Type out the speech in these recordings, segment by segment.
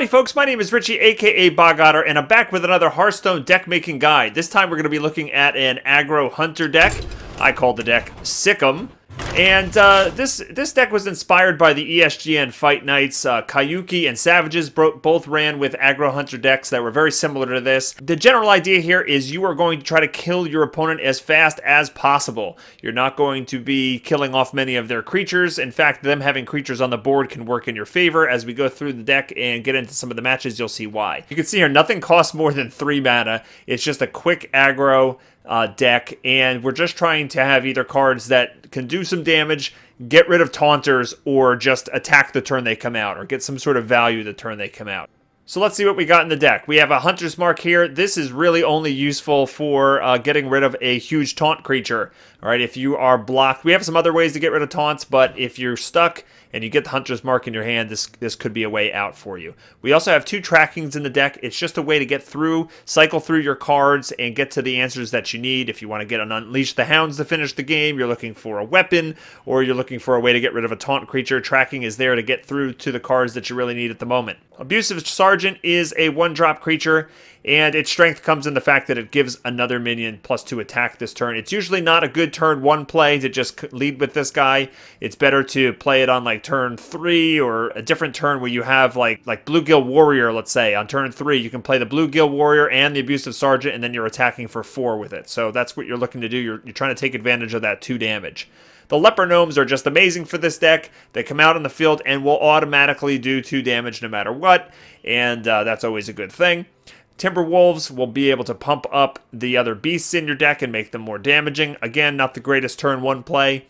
Howdy folks, my name is Richie, aka Otter, and I'm back with another Hearthstone deck making guide. This time we're going to be looking at an Aggro Hunter deck. I call the deck Sick'em. And this deck was inspired by the ESGN Fight Nights. Koyuki and Savjz both ran with Aggro Hunter decks that were very similar to this. The general idea here is you are going to try to kill your opponent as fast as possible. You're not going to be killing off many of their creatures. In fact, them having creatures on the board can work in your favor. As we go through the deck and get into some of the matches, you'll see why. You can see here, nothing costs more than 3 mana. It's just a quick aggro deck, and we're just trying to have either cards that can do some damage, get rid of taunters, or just attack the turn they come out, or get some sort of value the turn they come out. So let's see what we got in the deck. We have a Hunter's Mark here. This is really only useful for getting rid of a huge taunt creature. All right, if you are blocked, we have some other ways to get rid of taunts, but if you're stuck and you get the Hunter's Mark in your hand, this could be a way out for you. We also have 2 trackings in the deck. It's just a way to get through, cycle through your cards, and get to the answers that you need. If you want to get an Unleash the Hounds to finish the game, you're looking for a weapon, or you're looking for a way to get rid of a taunt creature, tracking is there to get through to the cards that you really need at the moment. Abusive Sergeant is a 1-drop creature, and its strength comes in the fact that it gives another minion +2 attack this turn. It's usually not a good turn 1 play to just lead with this guy. It's better to play it on like turn 3 or a different turn where you have like Bluegill Warrior, let's say. On turn 3, you can play the Bluegill Warrior and the Abusive Sergeant, and then you're attacking for 4 with it. So that's what you're looking to do. You're trying to take advantage of that 2 damage. The Leper Gnomes are just amazing for this deck. They come out in the field and will automatically do 2 damage no matter what, and that's always a good thing. Timberwolves will be able to pump up the other beasts in your deck and make them more damaging. Again, not the greatest turn 1 play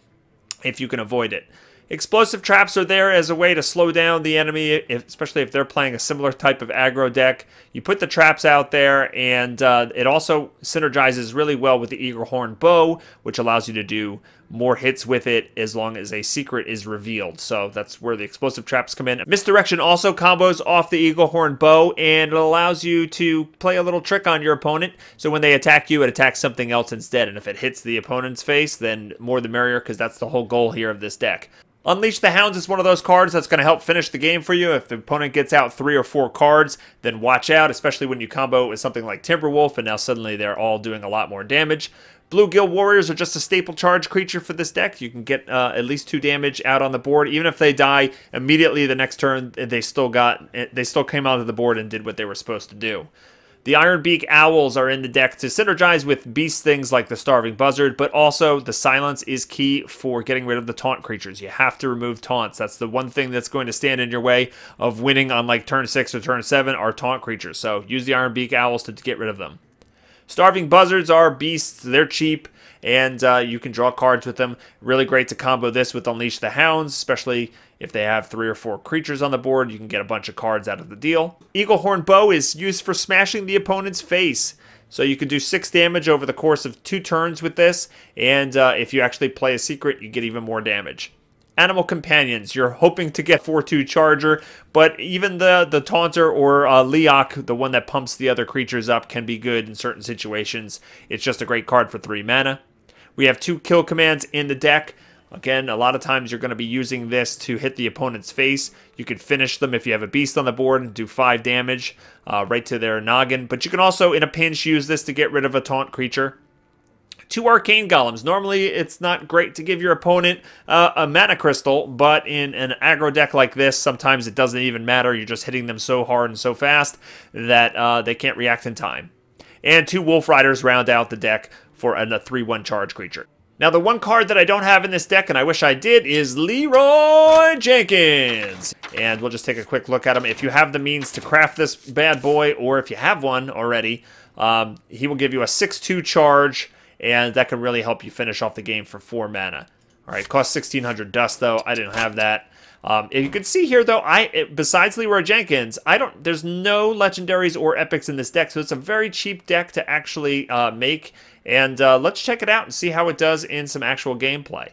if you can avoid it. Explosive Traps are there as a way to slow down the enemy, especially if they're playing a similar type of aggro deck. You put the traps out there, and it also synergizes really well with the Eaglehorn Bow, which allows you to do more hits with it as long as a secret is revealed. So that's where the Explosive Traps come in. Misdirection also combos off the Eaglehorn Bow, and it allows you to play a little trick on your opponent. So when they attack you, it attacks something else instead. And if it hits the opponent's face, then more the merrier, because that's the whole goal here of this deck. Unleash the Hounds is one of those cards that's going to help finish the game for you. If the opponent gets out 3 or 4 cards, then watch out, especially when you combo it with something like Timberwolf, and now suddenly they're all doing a lot more damage. Bluegill Warriors are just a staple charge creature for this deck. You can get at least 2 damage out on the board. Even if they die immediately the next turn, they still came out of the board and did what they were supposed to do. The Ironbeak Owls are in the deck to synergize with beast things like the Starving Buzzard, but also the silence is key for getting rid of the taunt creatures. You have to remove taunts. That's the one thing that's going to stand in your way of winning on like turn 6 or turn 7 are taunt creatures. So use the Ironbeak Owls to get rid of them. Starving Buzzards are beasts. They're cheap, and you can draw cards with them. Really great to combo this with Unleash the Hounds, especially if they have 3 or 4 creatures on the board. You can get a bunch of cards out of the deal. Eaglehorn Bow is used for smashing the opponent's face. So you can do 6 damage over the course of 2 turns with this, and if you actually play a secret, you get even more damage. Animal Companions, you're hoping to get 4/2 Charger, but even the Taunter or Leok, the one that pumps the other creatures up, can be good in certain situations. It's just a great card for 3 mana. We have 2 kill commands in the deck. Again, a lot of times you're going to be using this to hit the opponent's face. You could finish them if you have a beast on the board and do 5 damage right to their noggin. But you can also, in a pinch, use this to get rid of a taunt creature. 2 Arcane Golems. Normally, it's not great to give your opponent a mana crystal, but in an aggro deck like this, sometimes it doesn't even matter. You're just hitting them so hard and so fast that they can't react in time. And 2 Wolf Riders round out the deck for a 3/1 charge creature. Now, the one card that I don't have in this deck, and I wish I did, is Leeroy Jenkins. And we'll just take a quick look at him. If you have the means to craft this bad boy, or if you have one already, he will give you a 6/2 charge, and that can really help you finish off the game for 4 mana. All right, costs 1,600 dust, though. I didn't have that. You can see here, though, besides Leeroy Jenkins, there's no legendaries or epics in this deck, so it's a very cheap deck to actually make. And let's check it out and see how it does in some actual gameplay.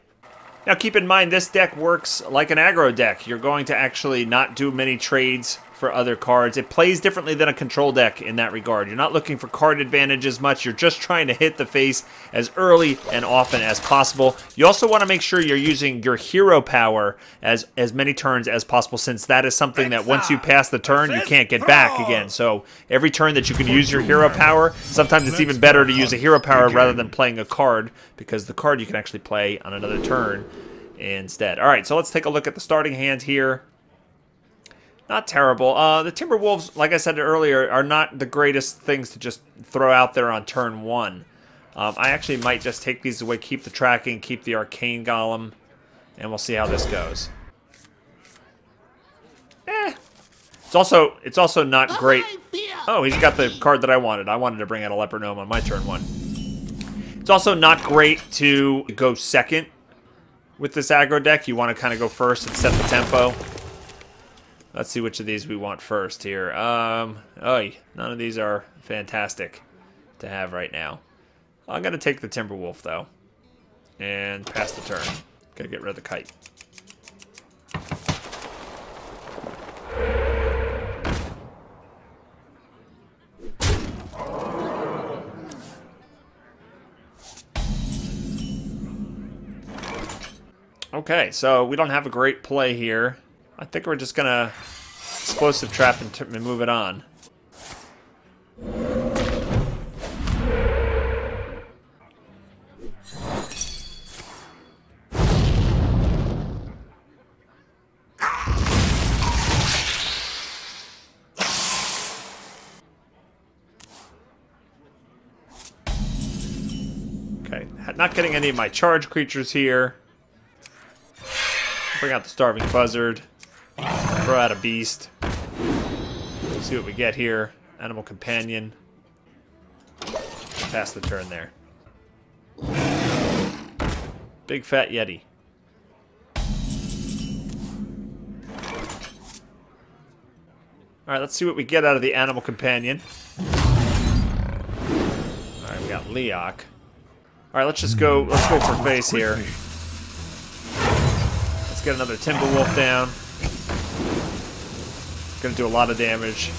Now, keep in mind, this deck works like an aggro deck. You're going to actually not do many trades for other cards. It plays differently than a control deck in that regard. You're not looking for card advantage as much. You're just trying to hit the face as early and often as possible. You also want to make sure you're using your hero power as many turns as possible, since that is something that once you pass the turn, you can't get back again. So every turn that you can use your hero power, sometimes it's even better to use a hero power rather than playing a card, because the card you can actually play on another turn instead. All right, so let's take a look at the starting hand here. Not terrible. The Timberwolves, like I said earlier, are not the greatest things to just throw out there on turn 1. I actually might just take these away, keep the tracking, keep the arcane golem, and we'll see how this goes. It's also not great. Oh, he's got the card that I wanted. I wanted to bring out a Leper Gnome on my turn 1. It's also not great to go second with this aggro deck. You want to kind of go first and set the tempo. Let's see which of these we want first here. None of these are fantastic to have right now. I'm going to take the Timberwolf, though, and pass the turn. Gotta get rid of the kite. Okay, so we don't have a great play here. I think we're just gonna explosive trap and move it on. Okay, not getting any of my charge creatures here. Bring out the Starving Buzzard. Throw out a beast. See what we get here. Animal Companion. Pass the turn there. Big Fat Yeti. Alright, let's see what we get out of the Animal Companion. Alright, we got Leok. Alright, let's go for face here. Let's get another Timberwolf down. Gonna do a lot of damage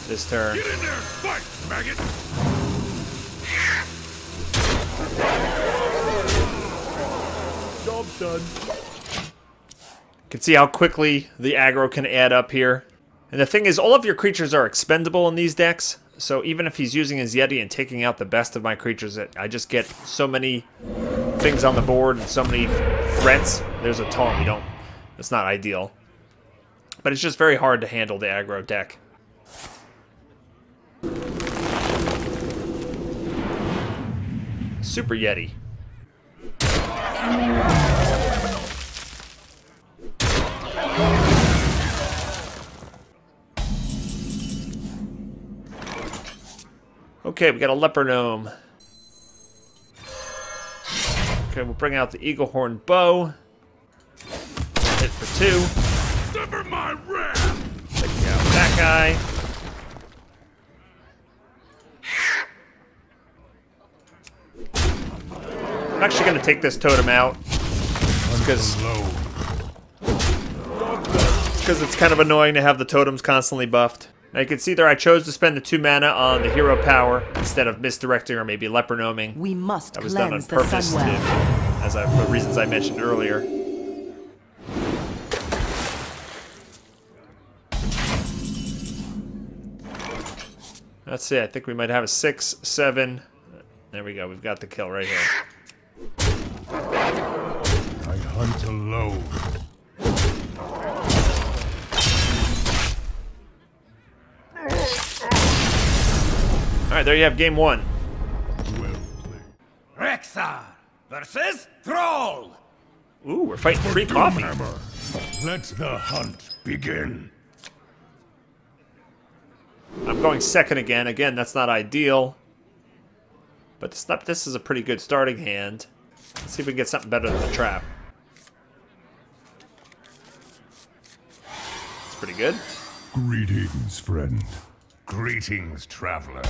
this turn. Get in there, fight, maggot! Job done. You can see how quickly the aggro can add up here. And the thing is, all of your creatures are expendable in these decks. So even if he's using his Yeti and taking out the best of my creatures, I just get so many things on the board and so many threats. There's a taunt. It's not ideal. But it's just very hard to handle the aggro deck. Super Yeti. Okay, we got a Leper Gnome. Okay, we'll bring out the Eaglehorn Bow. Hit for 2. Sever my wrath! Take out that guy. I'm actually going to take this totem out. Because it's kind of annoying to have the totems constantly buffed. Now you can see there I chose to spend the 2 mana on the hero power instead of misdirecting or maybe Leper Gnoming. We must that was done on cleanse purpose the Sunwell. for reasons I mentioned earlier. Let's see, I think we might have a 6, 7. There we go, we've got the kill right here. I hunt alone. Alright, there you have game 1. Well played. Rexar versus Thrall. Ooh, we're fighting free coffee. Let the hunt begin. I'm going second again. Again, that's not ideal. But this is a pretty good starting hand. Let's see if we can get something better than the trap. It's pretty good. Greetings, friend. Greetings, traveler.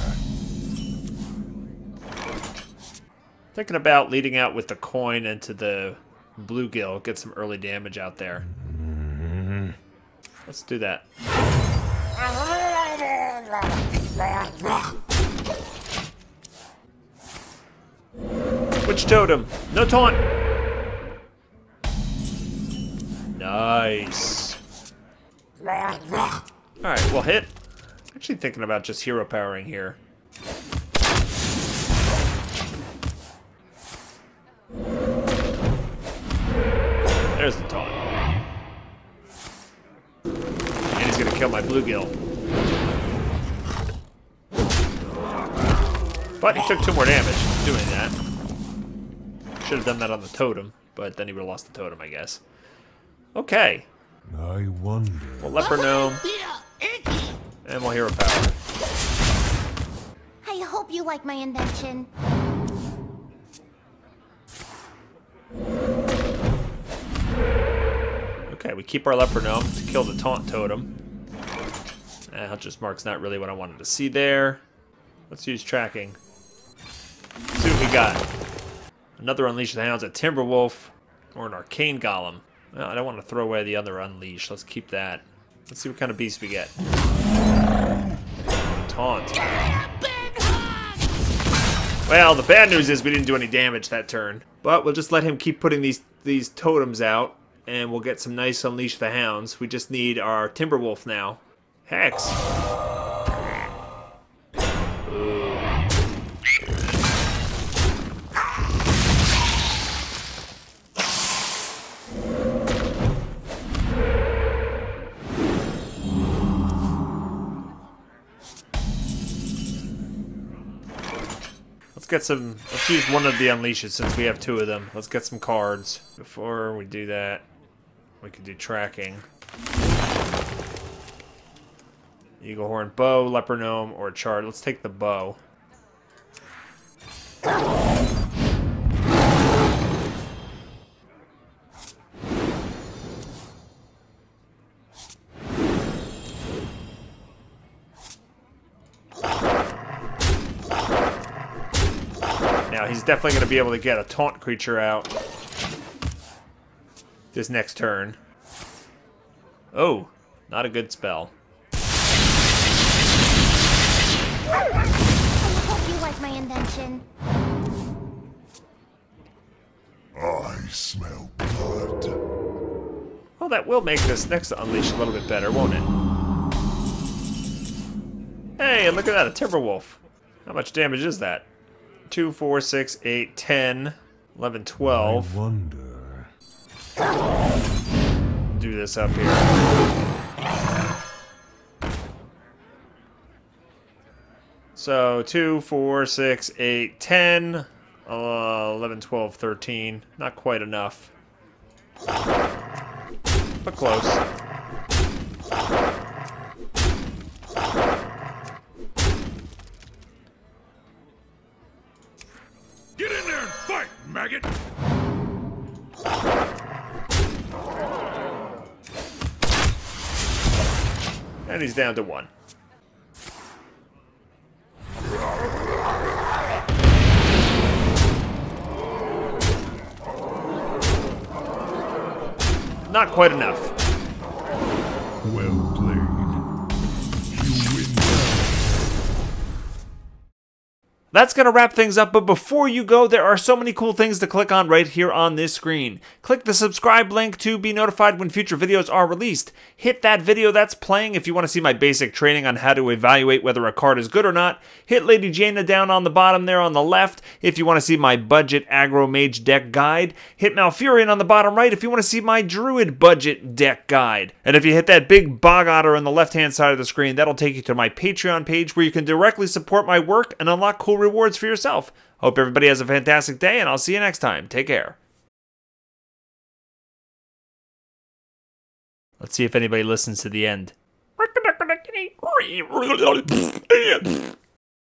Thinking about leading out with the coin into the bluegill. Get some early damage out there. Let's do that. Which totem? No taunt. Nice. Alright, well hit. Actually thinking about just hero powering here. There's the taunt. And he's gonna kill my bluegill. But he took 2 more damage doing that. Should have done that on the totem, but then he would have lost the totem, I guess. Okay. I wonder. We'll Leper Gnome. And we'll hero power. I hope you like my invention. Okay, we keep our Leper Gnome to kill the taunt totem. Hunter's Mark's not really what I wanted to see there. Let's use tracking. Let's see what we got. Another Unleash the Hounds, a Timberwolf, or an Arcane Golem. Well, I don't want to throw away the other Unleash. Let's keep that. Let's see what kind of beast we get. Taunt. Well, the bad news is we didn't do any damage that turn. But we'll just let him keep putting these totems out, and we'll get some nice Unleash the Hounds. We just need our Timberwolf now. Hex. Ooh. Let's use one of the Unleashes since we have 2 of them. Let's get some cards. Before we do that, we could do tracking. Eagle Horn Bow, Leper Gnome, or Chard. Let's take the bow. Now, he's definitely going to be able to get a taunt creature out this next turn. Oh, not a good spell. I hope you like my invention. I smell blood. Well, that will make this next Unleash a little bit better, won't it? Hey, look at that, a Timberwolf. How much damage is that? 2, 4, 6, 8, 10, 11, 12. I wonder. Do this up here. So 2, 4, 6, 8, 10, 11, 12, 13. Not quite enough. But close. Get in there and fight, maggot! And he's down to 1. Not quite enough. Well played. You win. That's going to wrap things up, but before you go, there are so many cool things to click on right here on this screen. Click the subscribe link to be notified when future videos are released. Hit that video that's playing if you want to see my basic training on how to evaluate whether a card is good or not. Hit Lady Jaina down on the bottom there on the left if you want to see my budget aggro mage deck guide. Hit Malfurion on the bottom right if you want to see my druid budget deck guide. And if you hit that big bog otter on the left hand side of the screen, that'll take you to my Patreon page where you can directly support my work and unlock cool rewards for yourself. Hope everybody has a fantastic day, and I'll see you next time. Take care. Let's see if anybody listens to the end.